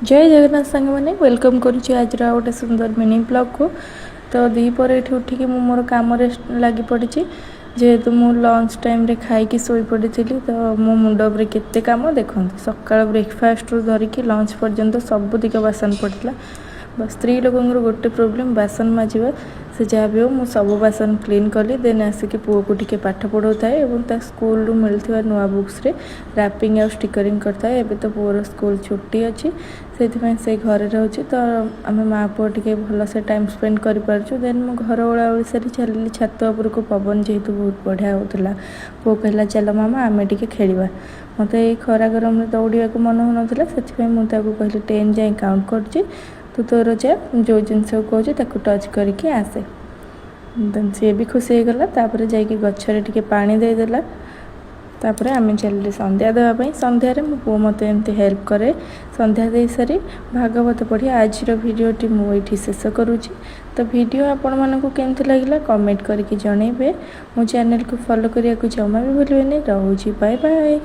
जय जगन्नाथ सांग मैंने वेलकम करुच्ची आज गोटे सुंदर मिनी ब्लॉग को। तो दीपर ये उठिकी मु मोर काम लगी पड़ी जेहेतु मु लंच टाइम रे खाई शोई पड़ी तो मो मुंड उपरे केते काम देखो सकाळ ब्रेकफास्ट रू धरिकी लंच पर्यंत सबुतिक बासन पड़ता। बस स्त्री लोकंर गोटे प्रोब्लेम बासन माजिबा से जहाँ भी हो मु सब बासन क्लीन कली देन आसिक पुओ को टिके पाठ पढ़ाऊ थाए और स्कूल रू मिलता नुआ बुक्स रे रैपिंग और स्टिकरिंग करता है। एबे तो पुओर स्कूल छुट्टी अच्छी से घरे रोचे तो आम माँ पुओ टिके भल से टाइम स्पेंड कर पार्छु। देन मु घर ओला ओली सारी चलिली छात उपर को पवन जेहेतु बहुत बढ़िया होता पुओ कहला चल मामा आम टिके खेलिबा। मत ये खरा गरम दौड़ा मन हो ना मुझे कहली 10 जाए काउंट कर तू तोर जा जो जिनस कहे टच करके आसे। देन सी भी खुशी हो गला जाकि गचर टिके पानी देदेला। तापर आम चलिए संध्या देवाई संध्यारे मो पुओ मत एमती हेल्प करे संध्या दे सारी भागवत पढ़ी। आज भिडियोटी मुझे शेष करुँची। तो वीडियो आपण मानक केमती लगिला कमेंट करके जनइबे। मो चैनल को फॉलो करने को जमा भी भूलिए। रोची बाय बाय।